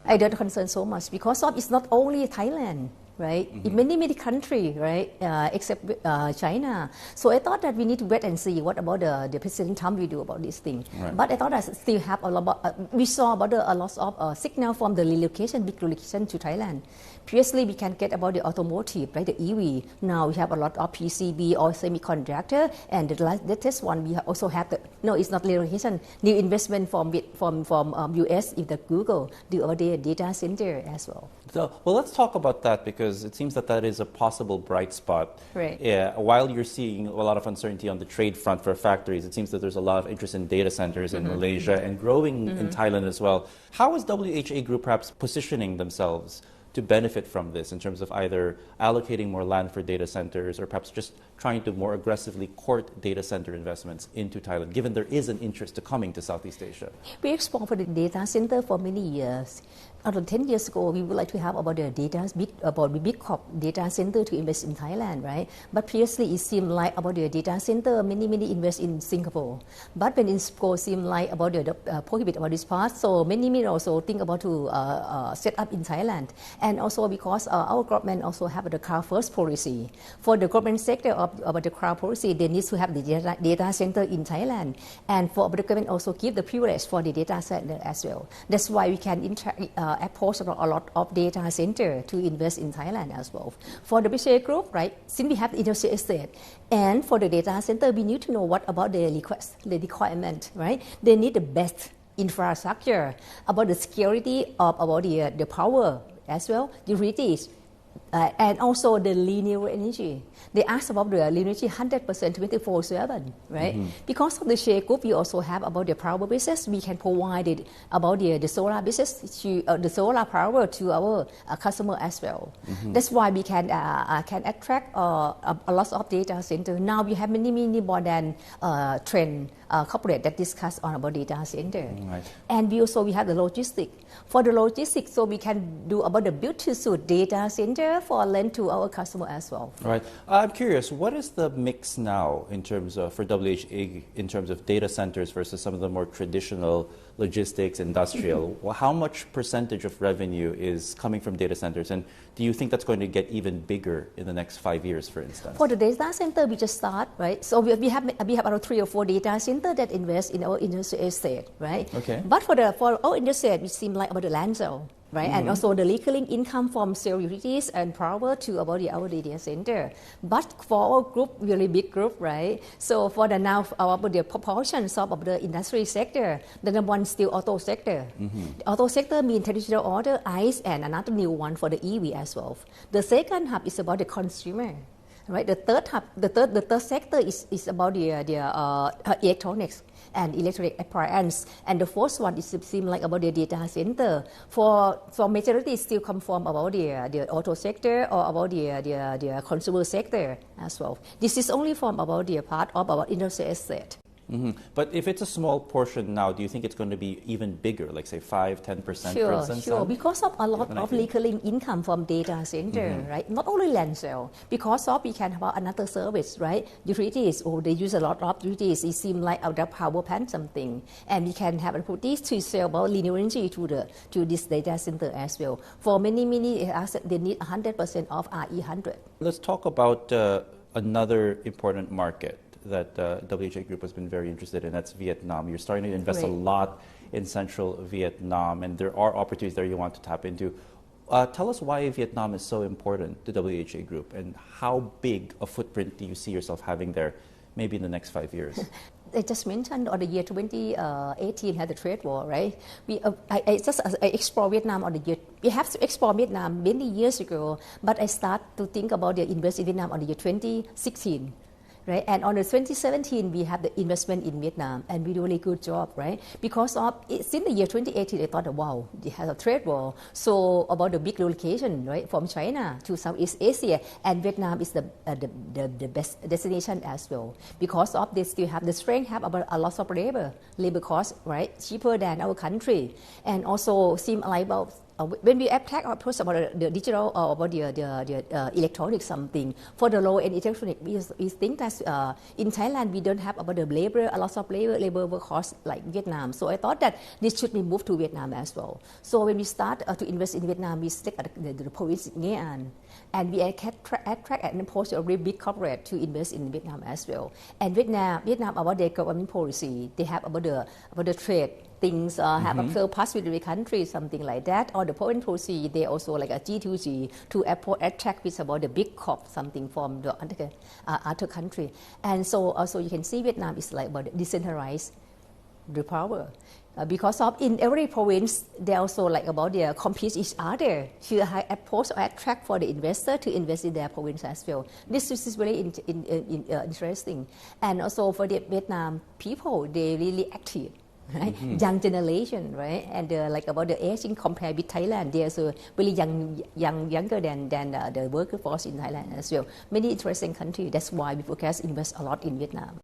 I don't concern so much because of it's not only Thailand, right? In many countries, right? Except China. So I thought that we need to wait and see what about the President Trump will do about this thing. Right. But I thought that still have a lot. We saw about a lot of signal from the relocation, big relocation to Thailand. Previously, we can get about the automotive, right? The EV. Now we have a lot of PCB or semiconductor, and the latest one we also have the it's not relocation, new investment from US in the Google do over their data center as well. So, well, let's talk about that because it seems that is a possible bright spot. Right. While you're seeing a lot of uncertainty on the trade front for factories, it seems that there's a lot of interest in data centers in Malaysia and growing in Thailand as well. How is WHA Group perhaps positioning themselves to benefit from this in terms of either allocating more land for data centers or perhaps just trying to more aggressively court data center investments into Thailand, given there is an interest to coming to Southeast Asia? We explored for the data center for many years. Around 10 years ago, we would like to have about the big data center to invest in Thailand, right? But previously, it seemed like about the data center, many invest in Singapore. But when it seemed like about the prohibit about this part, so many also think about to set up in Thailand. And also because our government also have the car first policy. For the government sector about the car policy, they need to have the data center in Thailand. And for the government also give the privilege for the data center as well. That's why we can approach a lot of data center to invest in Thailand as well. For the WHA Group, right, since we have the industrial estate, and for the data center, we need to know what about the requirement, right? They need the best infrastructure, about the security of about the power as well, utilities, and also the renewable energy. They ask about the renewable energy 100% 24/7, right? Because of the WHA Group, we also have about the power business. We can provide it about the solar business, to, the solar power to our customer as well. That's why we can attract a lot of data center. Now we have many more than trend corporate that discuss on about data center. Right. And we have the logistics. For the logistics, so we can do about the build-to-suit data center for lend to our customer as well. Right. I'm curious, what is the mix now in terms of for WHA in terms of data centers versus some of the more traditional logistics, industrial? Well, how much percentage of revenue is coming from data centers, and do you think that's going to get even bigger in the next 5 years, for instance? For the data center, we just start, right? So we have around 3 or 4 data centers that invest in our industrial estate, right? Okay. But for our industrial estate, it seems like about the land sale, right? And also the recurring income from sale utilities and power to about our data center. But for our group, really big group, right? So for the proportions of the industry sector, the number one still auto sector. The auto sector means traditional order, ICE, and another new one for the EV as well. The second hub is about the consumer. Right, the third hub, the third sector is about the electronics and electronic appliance, and the fourth one is seem like about the data center. For majority still come from about the auto sector or about the consumer sector as well. This is only from about the part of our industrial estate. But if it's a small portion now, do you think it's going to be even bigger, like say 5-10%, for instance? Sure, because of a lot of recurring income from data center, right? Not only land sale, because of we can have another service, right? Utilities, they use a lot of utilities. It seems like our power plant something, and we can have utilities to sell about renewable energy to this data center as well. For many assets, they need 100% of RE100. Let's talk about another important market that WHA Group has been very interested in. That's Vietnam. You're starting to invest a lot in central Vietnam, and there are opportunities there you want to tap into. Tell us why Vietnam is so important to WHA Group, and how big a footprint do you see yourself having there, maybe in the next 5 years? I just mentioned on the year 2018 had the trade war, right? I explore Vietnam on the year. We have to explore Vietnam many years ago, but I start to think about the invest in Vietnam on the year 2016. Right? And on the 2017, we have the investment in Vietnam, and we do a really good job, right? Because of since the year 2018, I thought, wow, they have a trade war. So about the big relocation, right, from China to Southeast Asia, and Vietnam is the best destination as well. Because of they still have the strength, have about a lot of labor cost, right, cheaper than our country, and also seem like about when we attack or approach about the digital or about the electronic something, for the low-end electronic, we think that in Thailand we don't have about the labor, a lot of labor workforce like Vietnam. So I thought that this should be moved to Vietnam as well. So when we start to invest in Vietnam, we stick at the province Nghệ An, and we attract and impose a very big corporate to invest in Vietnam as well. And Vietnam about their government policy, they have about the trade things, have a fair pass with the country, something like that, or the foreign policy, they also like a G2G to attract with about the big corp, something from the other country. And so also you can see Vietnam is like about decentralized the power. Because of in every province, they also like about their compete each other to approach or attract for the investor to invest in their province as well. This is very interesting. And also for the Vietnam people, they really active. Right? Young generation, right? And like about the aging compared with Thailand, they are so really younger than the workforce in Thailand as well. Many interesting countries. That's why we forecast invest a lot in Vietnam.